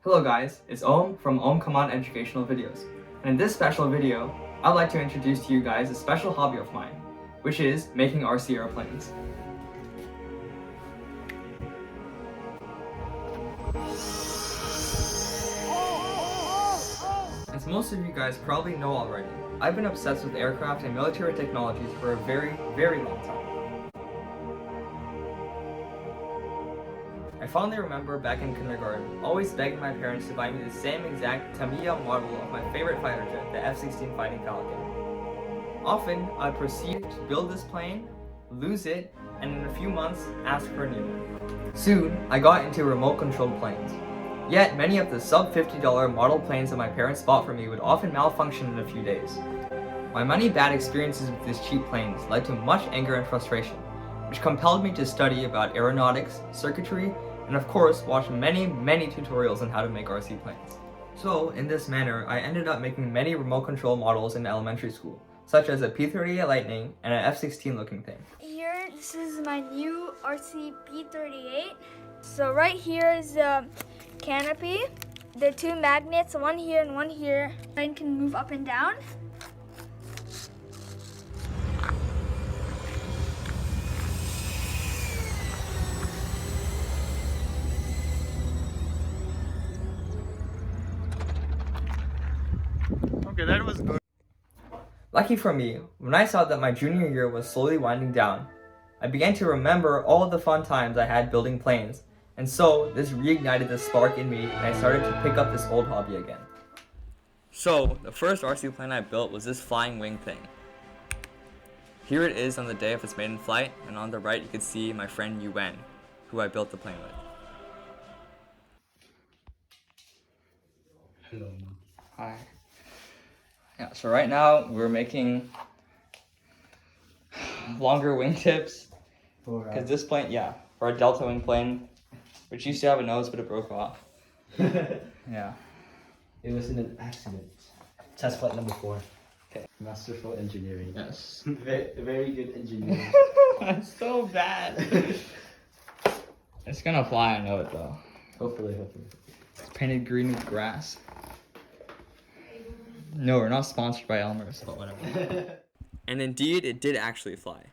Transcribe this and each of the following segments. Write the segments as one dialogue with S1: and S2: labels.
S1: Hello guys, it's Om from Om Command Educational Videos, and in this special video, I'd like to introduce to you guys a special hobby of mine, which is making RC airplanes. As most of you guys probably know already, I've been obsessed with aircraft and military technologies for a very, very long time. I fondly remember back in kindergarten, always begging my parents to buy me the same exact Tamiya model of my favorite fighter jet, the F-16 Fighting Falcon. Often, I'd proceed to build this plane, lose it, and in a few months, ask for a new one. Soon, I got into remote-controlled planes. Yet, many of the sub-$50 model planes that my parents bought for me would often malfunction in a few days. My many bad experiences with these cheap planes led to much anger and frustration, which compelled me to study about aeronautics, circuitry, and of course watch many tutorials on how to make RC planes. So in this manner, I ended up making many remote control models in elementary school, such as a P-38 Lightning and an F-16 looking thing.
S2: Here, this is my new RC P-38. So right here is the canopy. There are two magnets, one here and one here. The plane can move up and down.
S1: Okay, that was good. Lucky for me, when I saw that my junior year was slowly winding down, I began to remember all of the fun times I had building planes, and so this reignited the spark in me and I started to pick up this old hobby again. So, the first RC plane I built was this flying wing thing. Here it is on the day of its maiden flight, and on the right you can see my friend Yuan, who I built the plane with.
S3: Hello.
S1: Hi. Yeah, so right now we're making longer wingtips because this plane, for a delta wing plane, which used to have a nose but it broke off. Yeah.
S3: It was in an accident. Test flight number 4. Okay. Masterful engineering.
S1: Yes.
S3: Very good engineering.
S1: That's so bad. It's gonna fly, I know it though.
S3: Hopefully.
S1: It's painted green with grass. No, we're not sponsored by Elmer's, but whatever. And indeed, it did actually fly.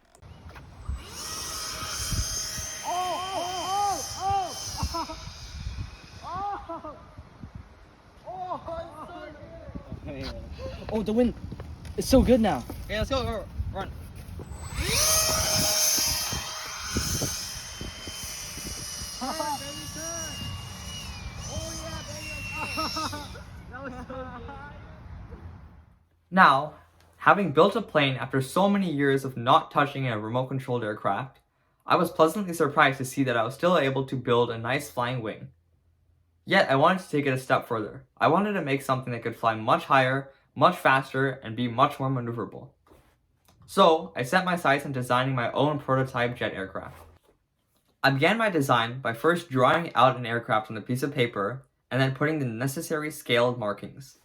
S3: Oh, the wind is so good now.
S1: Okay, let's go, run. Now, having built a plane after so many years of not touching a remote-controlled aircraft, I was pleasantly surprised to see that I was still able to build a nice flying wing. Yet, I wanted to take it a step further. I wanted to make something that could fly much higher, much faster, and be much more maneuverable. So, I set my sights on designing my own prototype jet aircraft. I began my design by first drawing out an aircraft on a piece of paper, and then putting the necessary scaled markings.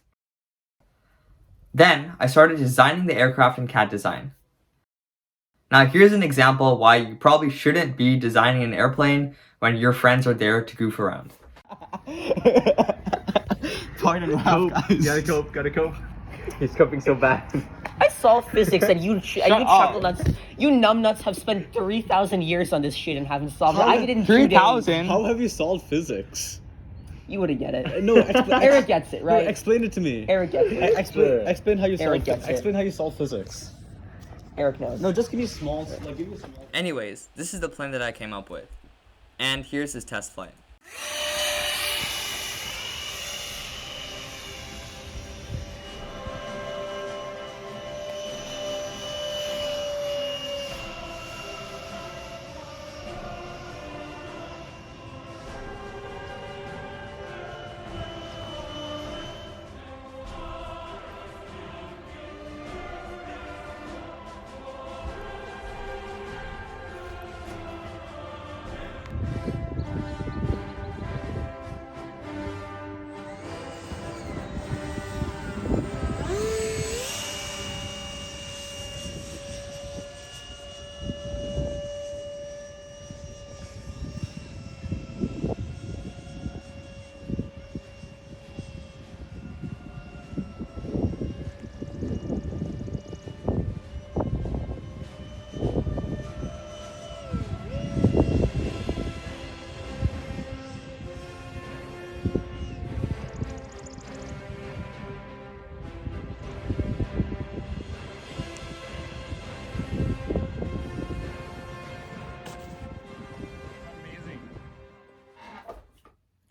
S1: Then, I started designing the aircraft in CAD design. Now here's an example why you probably shouldn't be designing an airplane when your friends are there to goof around.
S3: Pardon laugh, guys. Gotta cope. He's coping so bad.
S4: I solve physics and you chuckle nuts. You numbnuts have spent 3,000 years on this shit and haven't solved it. I did in 2 days.
S5: How have you solved physics?
S4: You wouldn't get it.
S5: No,
S4: Eric gets it, right?
S5: No, explain it to me.
S4: Eric gets it.
S5: Explain how you solve.
S4: Eric gets it.
S5: Explain how you solve physics.
S4: Eric knows.
S5: No, just give me small.
S1: Anyways, this is the plan that I came up with. And here's his test flight.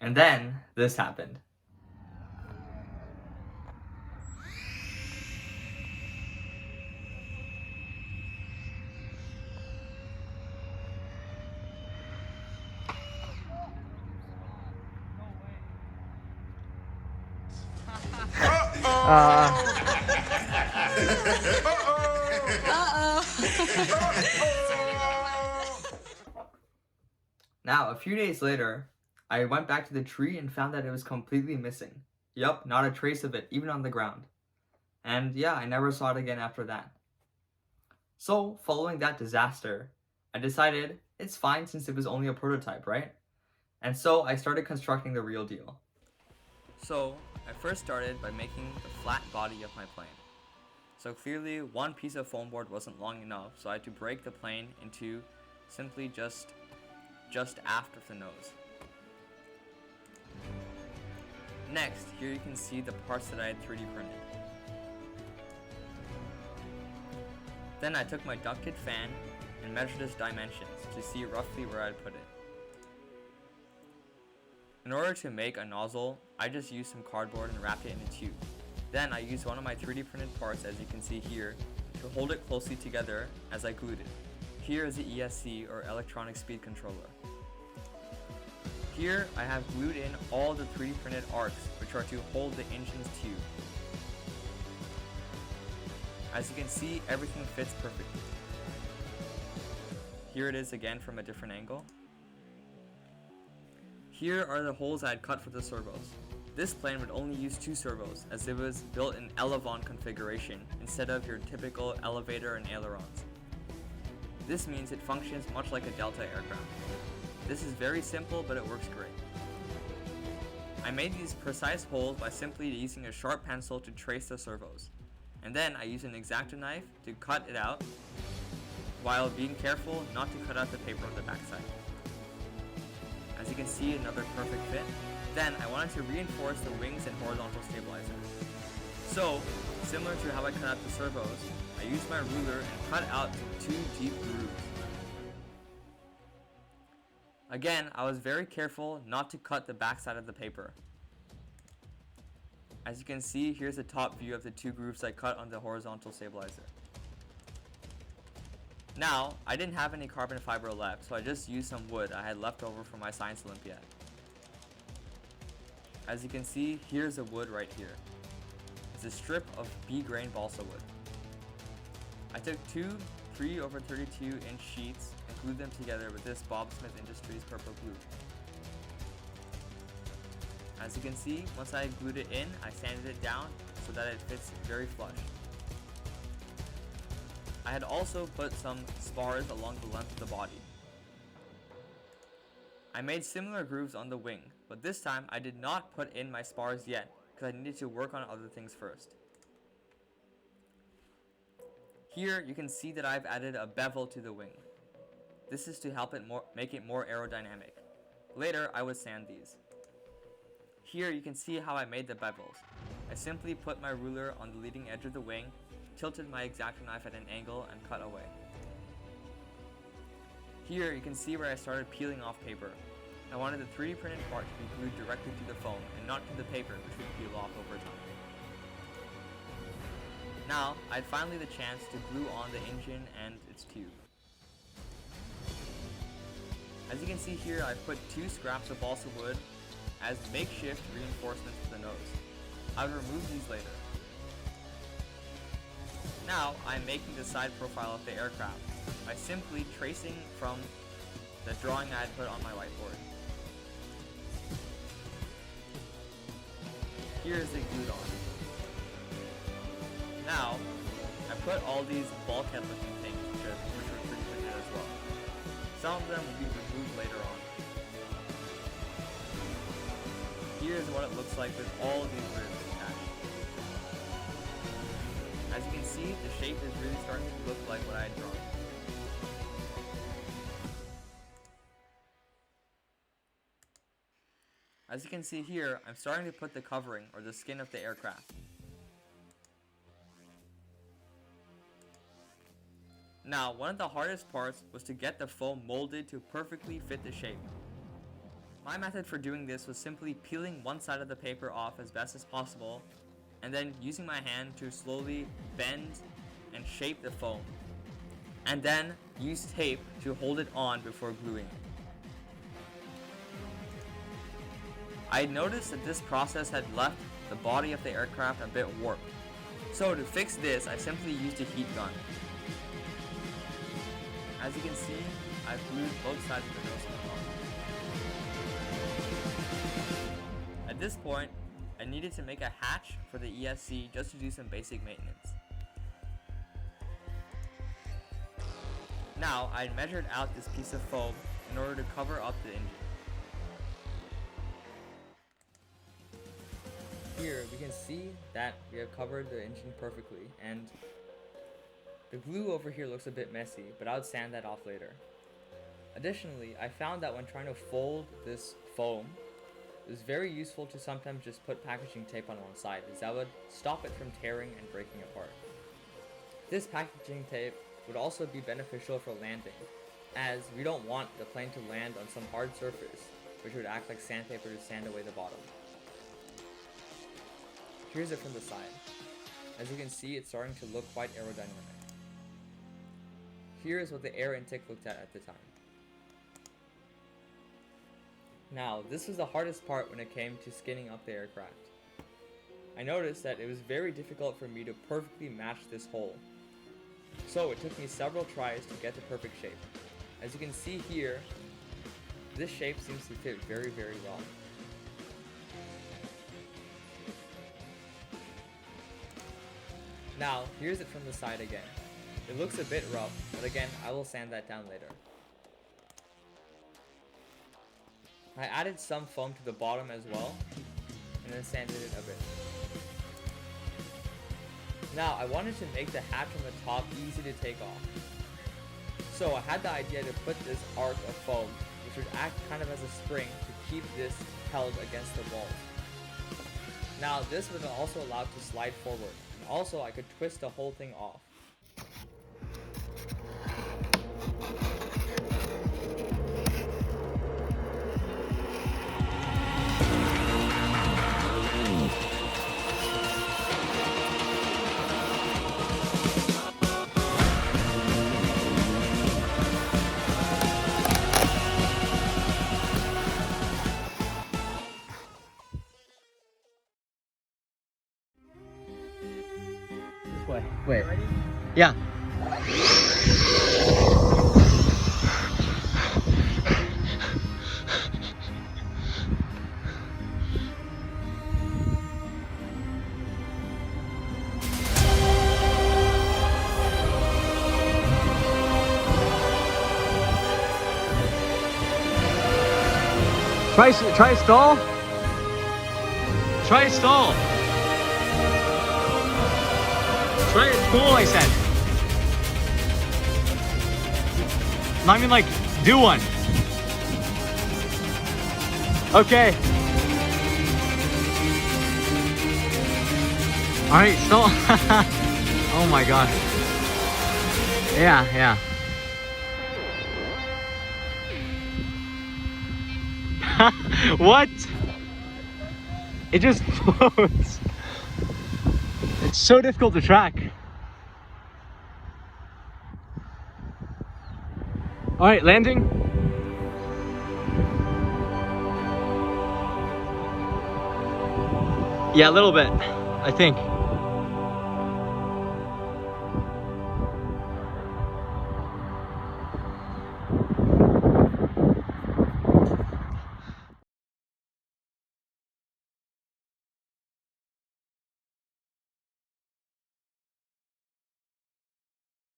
S1: And then this happened. Now, a few days later, I went back to the tree and found that it was completely missing. Yup, not a trace of it, even on the ground. And yeah, I never saw it again after that. So, following that disaster, I decided it's fine since it was only a prototype, right? And so I started constructing the real deal. So, I first started by making the flat body of my plane. So clearly, one piece of foam board wasn't long enough, so I had to break the plane into simply just aft of the nose. Next, here you can see the parts that I had 3D printed. Then I took my ducted fan and measured its dimensions to see roughly where I'd put it. In order to make a nozzle, I just used some cardboard and wrapped it in a tube. Then I used one of my 3D printed parts, as you can see here, to hold it closely together as I glued it. Here is the ESC, or electronic speed controller. Here I have glued in all the 3D printed arcs, which are to hold the engine's tube. As you can see, everything fits perfectly. Here it is again from a different angle. Here are the holes I had cut for the servos. This plane would only use 2 servos, as it was built in elevon configuration instead of your typical elevator and ailerons. This means it functions much like a Delta aircraft. This is very simple, but it works great. I made these precise holes by simply using a sharp pencil to trace the servos. And then I used an X-Acto knife to cut it out, while being careful not to cut out the paper on the backside. As you can see, another perfect fit. Then I wanted to reinforce the wings and horizontal stabilizer. So, similar to how I cut out the servos, I used my ruler and cut out 2 deep grooves. Again, I was very careful not to cut the backside of the paper. As you can see, here's the top view of the 2 grooves I cut on the horizontal stabilizer. Now, I didn't have any carbon fiber left, so I just used some wood I had left over from my Science Olympiad. As you can see, here's the wood right here. It's a strip of B-grain balsa wood. I took 2 3/32" sheets and glued them together with this Bob Smith Industries purple glue. As you can see, once I glued it in, I sanded it down so that it fits very flush. I had also put some spars along the length of the body. I made similar grooves on the wing, but this time I did not put in my spars yet because I needed to work on other things first. Here you can see that I've added a bevel to the wing. This is to help it make it more aerodynamic. Later I would sand these. Here you can see how I made the bevels. I simply put my ruler on the leading edge of the wing, tilted my X-Acto knife at an angle, and cut away. Here you can see where I started peeling off paper. I wanted the 3D printed part to be glued directly to the foam and not to the paper, which would peel off over time. Now, I had finally the chance to glue on the engine and its tube. As you can see here, I put 2 scraps of balsa wood as makeshift reinforcements for the nose. I would remove these later. Now, I am making the side profile of the aircraft by simply tracing from the drawing I had put on my whiteboard. Here is the glued on. Now, I put all these bulkhead looking things, which were 3D printed as well. Some of them will be removed later on. Here's what it looks like with all of these ribs attached. As you can see, the shape is really starting to look like what I had drawn. As you can see here, I'm starting to put the covering, or the skin of the aircraft. Now, one of the hardest parts was to get the foam molded to perfectly fit the shape. My method for doing this was simply peeling one side of the paper off as best as possible, and then using my hand to slowly bend and shape the foam, and then use tape to hold it on before gluing it. I had noticed that this process had left the body of the aircraft a bit warped, so to fix this I simply used a heat gun. As you can see, I've glued both sides of the nose cone. At this point, I needed to make a hatch for the ESC just to do some basic maintenance. Now, I measured out this piece of foam in order to cover up the engine. Here, we can see that we have covered the engine perfectly, and the glue over here looks a bit messy, but I'll sand that off later. Additionally, I found that when trying to fold this foam, it was very useful to sometimes just put packaging tape on one side, as that would stop it from tearing and breaking apart. This packaging tape would also be beneficial for landing, as we don't want the plane to land on some hard surface, which would act like sandpaper to sand away the bottom. Here's it from the side. As you can see, it's starting to look quite aerodynamic. Here is what the air intake looked at the time. Now, this was the hardest part when it came to skinning up the aircraft. I noticed that it was very difficult for me to perfectly match this hole. So it took me several tries to get the perfect shape. As you can see here, this shape seems to fit very, very well. Now, here's it from the side again. It looks a bit rough, but again, I will sand that down later. I added some foam to the bottom as well, and then sanded it a bit. Now, I wanted to make the hatch on the top easy to take off. So I had the idea to put this arc of foam, which would act kind of as a spring to keep this held against the walls. Now, this was also allowed to slide forward, and also I could twist the whole thing off.
S3: Wait. Yeah. Try stall. Try stall. Try it cool, I said. I mean, like, do one. Okay. Alright, stall. Oh my god. Yeah. What? It just floats. It's so difficult to track. All right, landing. Yeah, a little bit, I think.